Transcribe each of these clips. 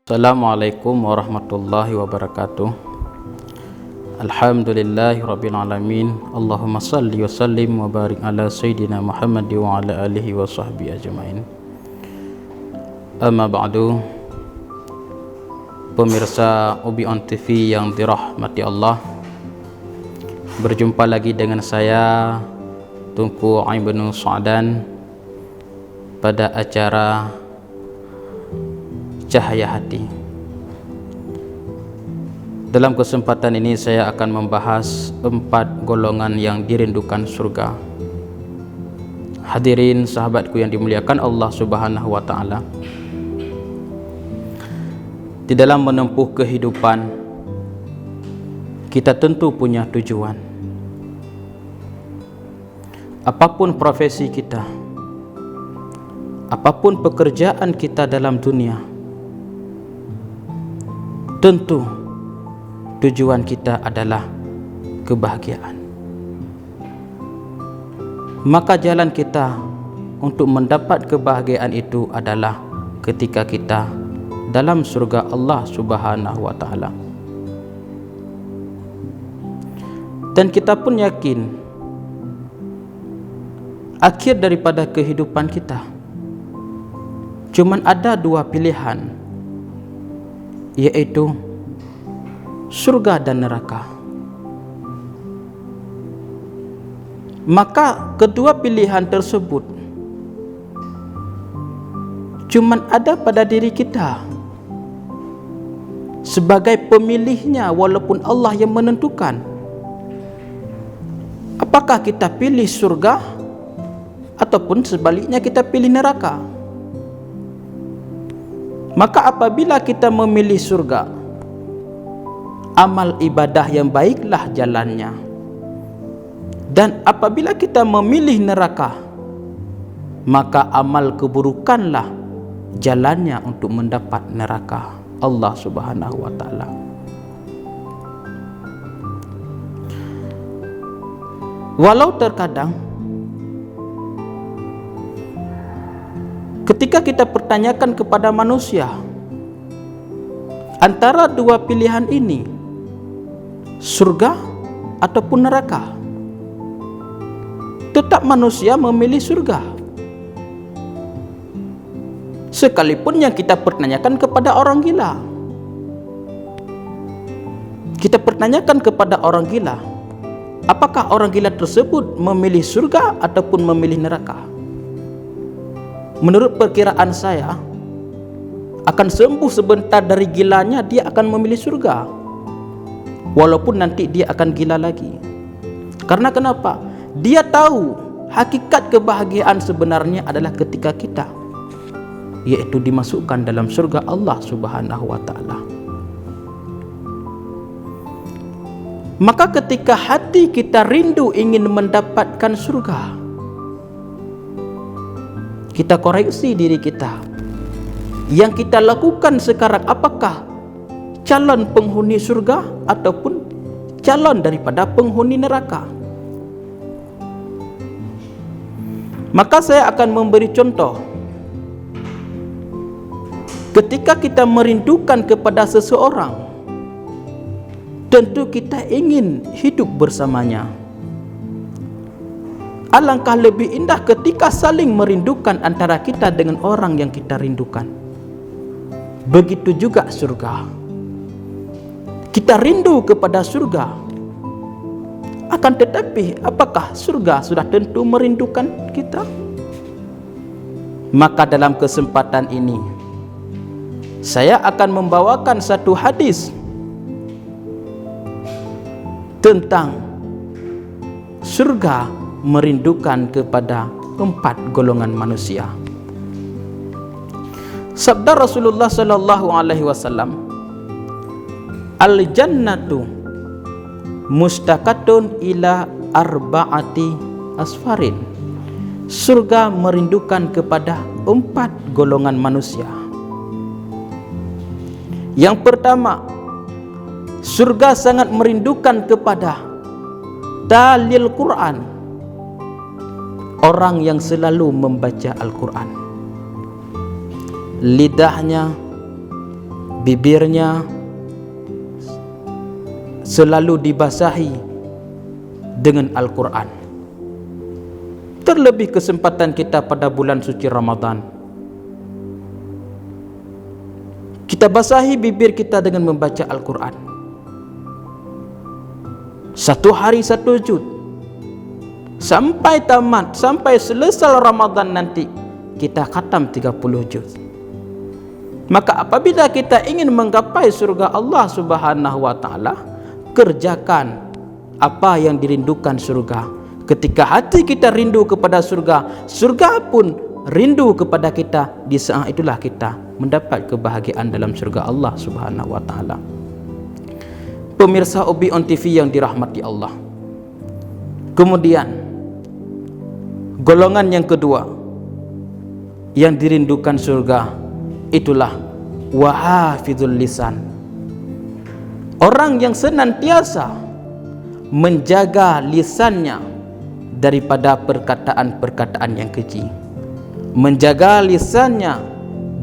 Assalamualaikum warahmatullahi wabarakatuh. Alhamdulillahi rabbil alamin. Allahumma salli wa sallim wa barik ala sayyidina Muhammad wa ala alihi wa sahbihi ajmain. Amma ba'du. Pemirsa Ubi On TV yang dirahmati Allah, berjumpa lagi dengan saya Tunku Ibnu Sa'dan pada acara Cahaya Hati. Dalam kesempatan ini saya akan membahas 4 golongan yang dirindukan surga. Hadirin sahabatku yang dimuliakan Allah Subhanahu wa taala. Di dalam menempuh kehidupan, kita tentu punya tujuan. Apapun profesi kita, apapun pekerjaan kita dalam dunia, tentu tujuan kita adalah kebahagiaan. Maka jalan kita untuk mendapat kebahagiaan itu adalah ketika kita dalam surga Allah Subhanahu wa taala. Dan kita pun yakin akhir daripada kehidupan kita cuman ada 2 pilihan, yaitu surga dan neraka. Maka kedua pilihan tersebut cuman ada pada diri kita sebagai pemilihnya, walaupun Allah yang menentukan apakah kita pilih surga ataupun sebaliknya kita pilih neraka. Maka apabila kita memilih surga, amal ibadah yang baiklah jalannya. Dan apabila kita memilih neraka, maka amal keburukanlah jalannya untuk mendapat neraka Allah Subhanahu wa taala. Walau terkadang ketika kita pertanyakan kepada manusia antara 2 pilihan ini, surga ataupun neraka, tetap manusia memilih surga. Sekalipun yang kita pertanyakan kepada orang gila, kita pertanyakan kepada orang gila, apakah orang gila tersebut memilih surga ataupun memilih neraka? Menurut perkiraan saya, akan sembuh sebentar dari gilanya, dia akan memilih surga, walaupun nanti dia akan gila lagi. Karena kenapa? Dia tahu hakikat kebahagiaan sebenarnya adalah ketika kita, yaitu dimasukkan dalam surga Allah Subhanahu wa taala. Maka ketika hati kita rindu ingin mendapatkan surga, kita koreksi diri kita. Yang kita lakukan sekarang, apakah calon penghuni surga ataupun calon daripada penghuni neraka? Maka saya akan memberi contoh. Ketika kita merindukan kepada seseorang, tentu kita ingin hidup bersamanya. Alangkah lebih indah ketika saling merindukan antara kita dengan orang yang kita rindukan. Begitu juga surga. Kita rindu kepada surga, akan tetapi apakah surga sudah tentu merindukan kita? Maka dalam kesempatan ini saya akan membawakan satu hadis tentang surga merindukan kepada 4 golongan manusia. Sabda Rasulullah sallallahu alaihi wasallam, "Al-jannatu mustaqatun ila arba'ati asfarin." Surga merindukan kepada 4 golongan manusia. Yang pertama, surga sangat merindukan kepada talil Quran, orang yang selalu membaca Al-Quran. Lidahnya bibirnya selalu dibasahi dengan Al-Quran. Terlebih kesempatan kita pada bulan suci Ramadan, kita basahi bibir kita dengan membaca Al-Quran. Satu hari satu juz, sampai tamat, sampai selesai Ramadan nanti kita khatam 30 juz. Maka apabila kita ingin menggapai surga Allah Subhanahu wa taala, kerjakan apa yang dirindukan surga. Ketika hati kita rindu kepada surga, surga pun rindu kepada kita. Di saat itulah kita mendapat kebahagiaan dalam surga Allah Subhanahu wa taala. Pemirsa Ubi on TV yang dirahmati Allah. Kemudian golongan yang kedua yang dirindukan surga, itulah wahafizul lisan. Orang yang senantiasa menjaga lisannya daripada perkataan-perkataan yang keji, menjaga lisannya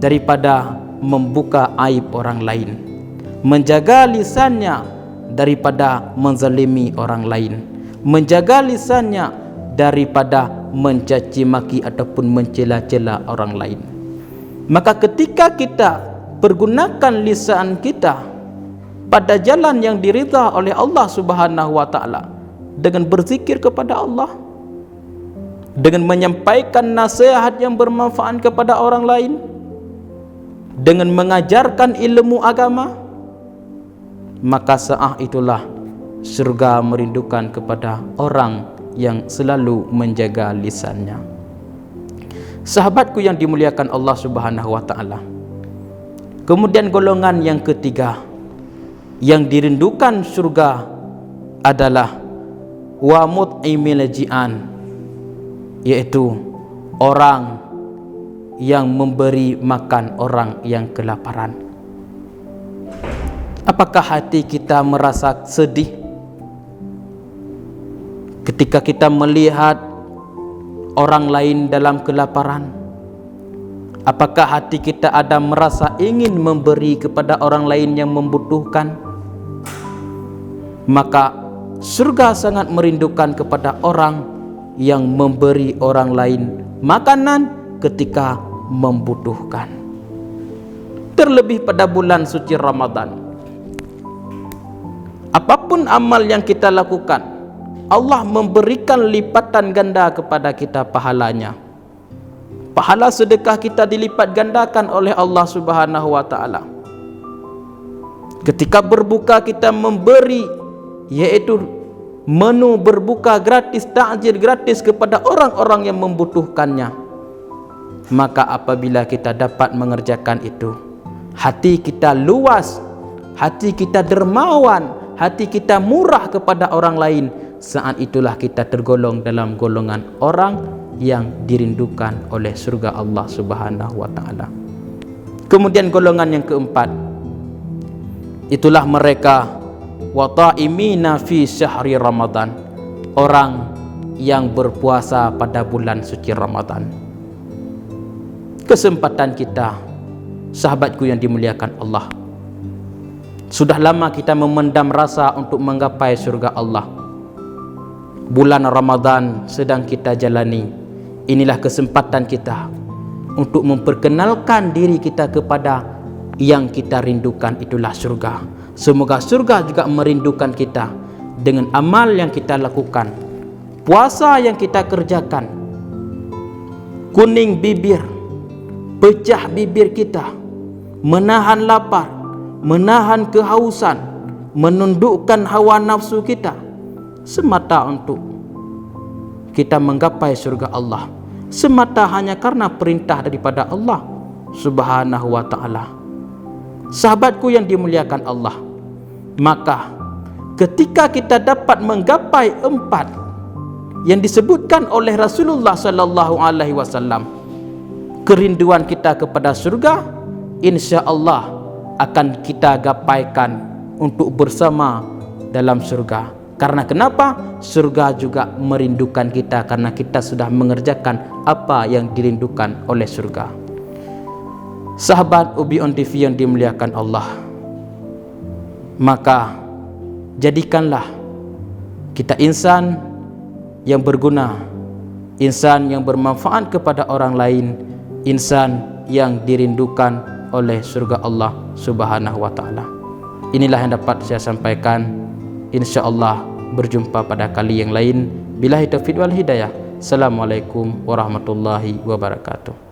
daripada membuka aib orang lain, menjaga lisannya daripada menzalimi orang lain, menjaga lisannya daripada mencaci maki ataupun mencela-cela orang lain. Maka ketika kita pergunakan lisan kita pada jalan yang diridha oleh Allah Subhanahu wa taala, dengan berzikir kepada Allah, dengan menyampaikan nasihat yang bermanfaat kepada orang lain, dengan mengajarkan ilmu agama, maka saat itulah surga merindukan kepada orang yang selalu menjaga lisannya. Sahabatku yang dimuliakan Allah Subhanahu wa taala. Kemudian golongan yang ketiga yang dirindukan surga adalah wa mut'imil ji'an, yaitu orang yang memberi makan orang yang kelaparan. Apakah hati kita merasa sedih ketika kita melihat orang lain dalam kelaparan? Apakah hati kita ada merasa ingin memberi kepada orang lain yang membutuhkan? Maka surga sangat merindukan kepada orang yang memberi orang lain makanan ketika membutuhkan. Terlebih pada bulan suci Ramadan, apapun amal yang kita lakukan, Allah memberikan lipatan ganda kepada kita pahalanya. Pahala sedekah kita dilipat gandakan oleh Allah Subhanahu wa taala. Ketika berbuka kita memberi, yaitu menu berbuka gratis, takjil gratis kepada orang-orang yang membutuhkannya. Maka apabila kita dapat mengerjakan itu, hati kita luas, hati kita dermawan, hati kita murah kepada orang lain. Saat itulah kita tergolong dalam golongan orang yang dirindukan oleh surga Allah Subhanahu wa taala. Kemudian golongan yang keempat, itulah mereka wa ta'imina fi syahri Ramadan, orang yang berpuasa pada bulan suci Ramadan. Kesempatan kita, sahabatku yang dimuliakan Allah, sudah lama kita memendam rasa untuk menggapai surga Allah. Bulan Ramadan sedang kita jalani. Inilah kesempatan kita untuk memperkenalkan diri kita kepada yang kita rindukan, itulah surga. Semoga surga juga merindukan kita dengan amal yang kita lakukan, puasa yang kita kerjakan, kuning bibir, pecah bibir kita, menahan lapar, menahan kehausan, menundukkan hawa nafsu kita, semata untuk kita menggapai surga Allah, semata hanya karena perintah daripada Allah Subhanahu wa taala. Sahabatku yang dimuliakan Allah, maka ketika kita dapat menggapai empat yang disebutkan oleh Rasulullah sallallahu alaihi wasallam, kerinduan kita kepada surga insya-Allah akan kita gapaikan untuk bersama dalam surga. Karena kenapa? Surga juga merindukan kita karena kita sudah mengerjakan apa yang dirindukan oleh surga. Sahabat Ubi On TV yang dimuliakan Allah, maka jadikanlah kita insan yang berguna, insan yang bermanfaat kepada orang lain, insan yang dirindukan oleh surga Allah Subhanahu wa taala. Inilah yang dapat saya sampaikan. Insyaallah berjumpa pada kali yang lain. Billahi taufiq wal hidayah. Assalamualaikum warahmatullahi wabarakatuh.